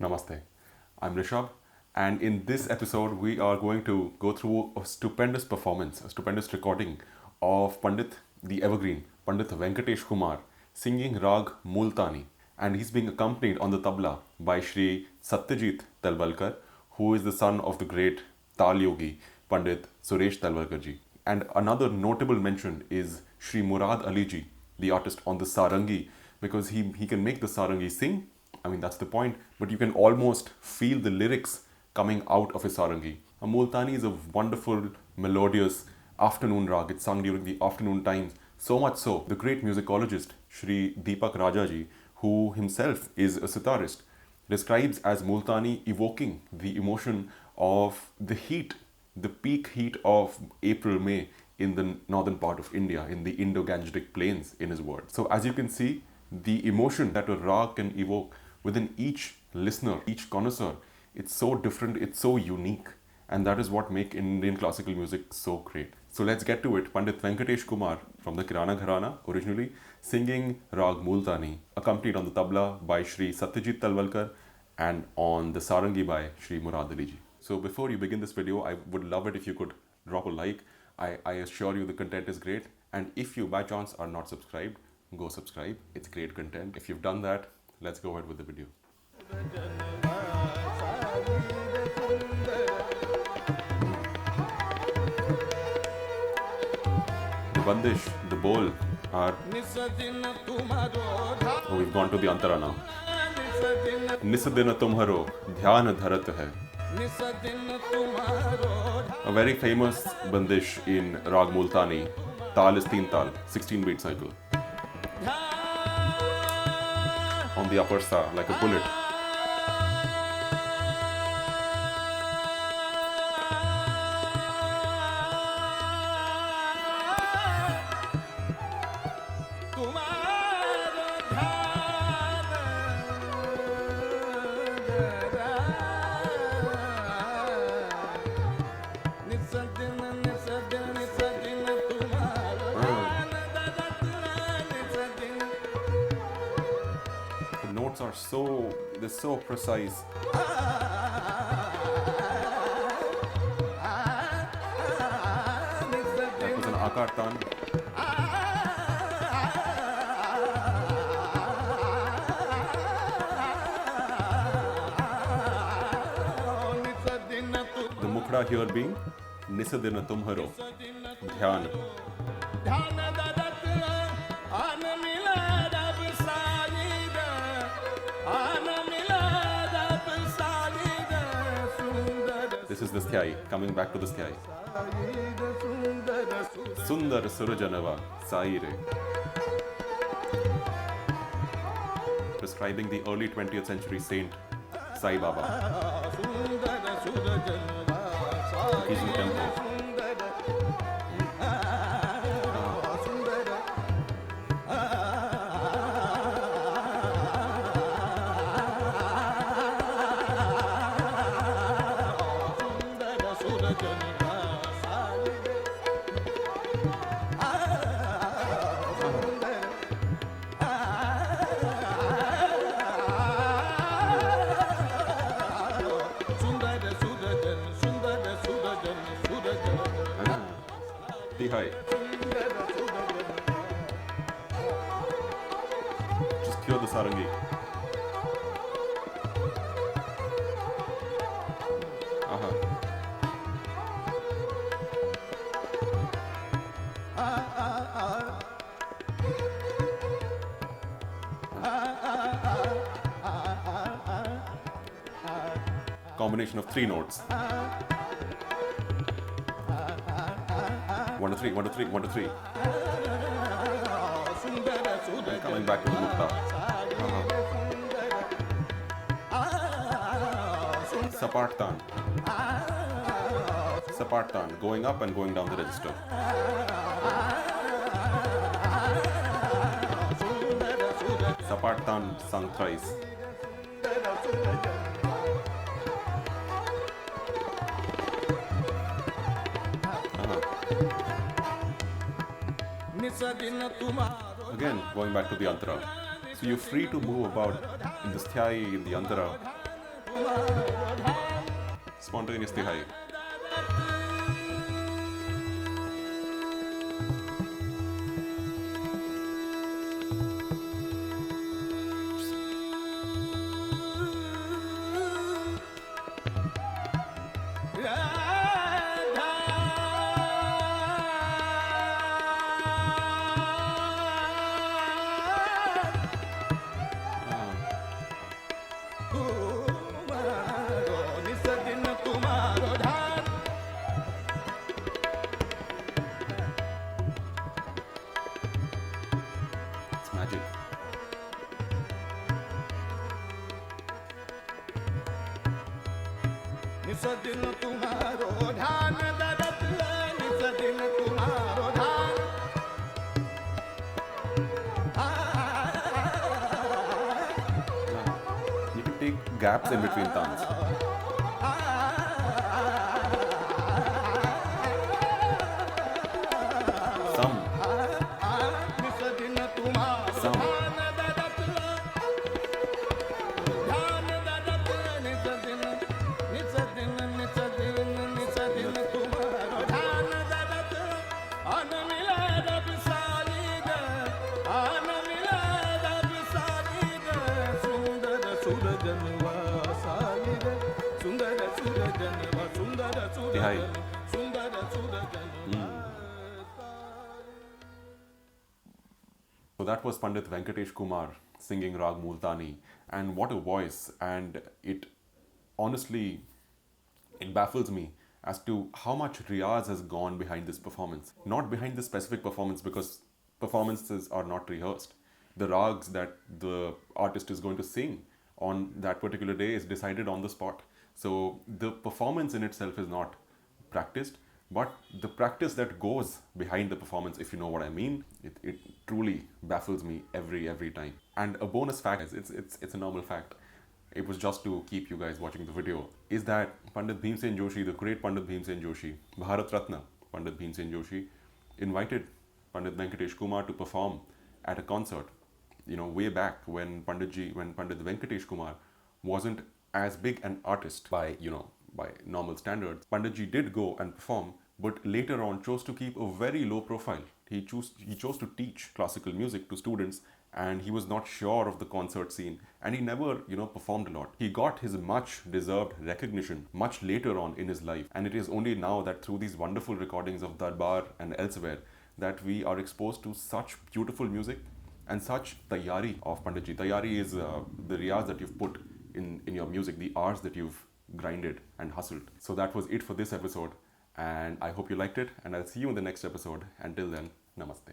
Namaste. I'm Rishabh, and in this episode, we are going to go through a stupendous performance, a stupendous recording of Pandit, the evergreen, Pandit Venkatesh Kumar, singing Raag Multani. And he's being accompanied on the tabla by Shri Satyajit Talwalkar, who is the son of the great Tal Yogi, Pandit Suresh Talwalkar ji. And another notable mention is Shri Murad Ali ji, the artist on the sarangi, because he can make the sarangi sing. I mean, that's the point, but you can almost feel the lyrics coming out of his sarangi. A Multani is a wonderful, melodious afternoon rag. It's sung during the afternoon times. So much so, the great musicologist Shri Deepak Rajaji, who himself is a sitarist, describes as Multani evoking the emotion of the heat, the peak heat of April, May in the northern part of India, in the Indo-Gangetic plains, in his words. So as you can see, the emotion that a rag can evoke within each listener, each connoisseur, it's so different, it's so unique. And that is what makes Indian classical music so great. So let's get to it. Pandit Venkatesh Kumar from the Kirana Gharana, originally, singing Raag Multani, accompanied on the tabla by Shri Satyajit Talwalkar and on the sarangi by Shri Murad Ali ji. So before you begin this video, I would love it if you could drop a like. I assure you the content is great. And if you by chance are not subscribed, go subscribe. It's great content. If you've done that, let's go ahead with the video. The bandish, the bowl are... Oh, we've gone to the antara now. Nisadina tumharo, dhyan dharat hai. A very famous bandish in Raag Multani. Tal is teen tal, 16-beat cycle. On the upper sa, like a bullet. The notes are they're so precise. That was an akar tan. The mukhda here being Nisadina tumharo, dhyan. This is the sky, coming back to the sky. Sundar Surajanava Saire. Describing the early 20th century saint Sai Baba. He's in the temple. High. Just cure the sarangi. Combination of 3 notes. 1 to 3, 1 to 3, 1 to 3. And coming back to the mukta. Sapartan. Sapartan, going up and going down the register. Sapartan sung thrice. Again, going back to the antara. So you're free to move about in the sthyayi, in the antara, Spontaneously high. It's magic. निसदिन तुम्हारो ध्यान दरत निसदिन तुम्हारो ध्यान You can take gaps in between tongues. Some. निसदिन तुम्हारो Some. ध्यान दरत ध्यान दरत निसदिन निसदिन निसदिन निसदिन तुम्हारो ध्यान दरत अन मिला रब साली ग अन मिला रब साली ग सुंदर सुरजनवा साली ग सुंदर सुरजनवा सुंदर Hi. सुरजन सुंदर सुरजनवा So that was Pandit Venkatesh Kumar singing Raag Multani, and what a voice! And it honestly, it baffles me as to how much riyaz has gone behind this performance. Not behind this specific performance, because performances are not rehearsed. The rags that the artist is going to sing on that particular day is decided on the spot. So the performance in itself is not practiced, but the practice that goes behind the performance, if you know what I mean, it truly baffles me every time. And a bonus fact, it's a normal fact, it was just to keep you guys watching the video, is that Pandit Bhimsen Joshi, the great Pandit Bhimsen Joshi, Bharat Ratna Pandit Bhimsen Joshi, invited Pandit Venkatesh Kumar to perform at a concert, you know, way back when Pandit Venkatesh Kumar wasn't as big an artist by, you know, by normal standards. Pandit Ji did go and perform, but later on chose to keep a very low profile. He chose to teach classical music to students, and he was not sure of the concert scene, and he never, you know, performed a lot. He got his much deserved recognition much later on in his life, and it is only now that through these wonderful recordings of Darbar and elsewhere that we are exposed to such beautiful music and such tayari of Pandit Ji. Tayari is the riyaz that you've put in your music, the hours that you've grinded and hustled. So that was it for this episode, and I hope you liked it, and I'll see you in the next episode. Until then, namaste.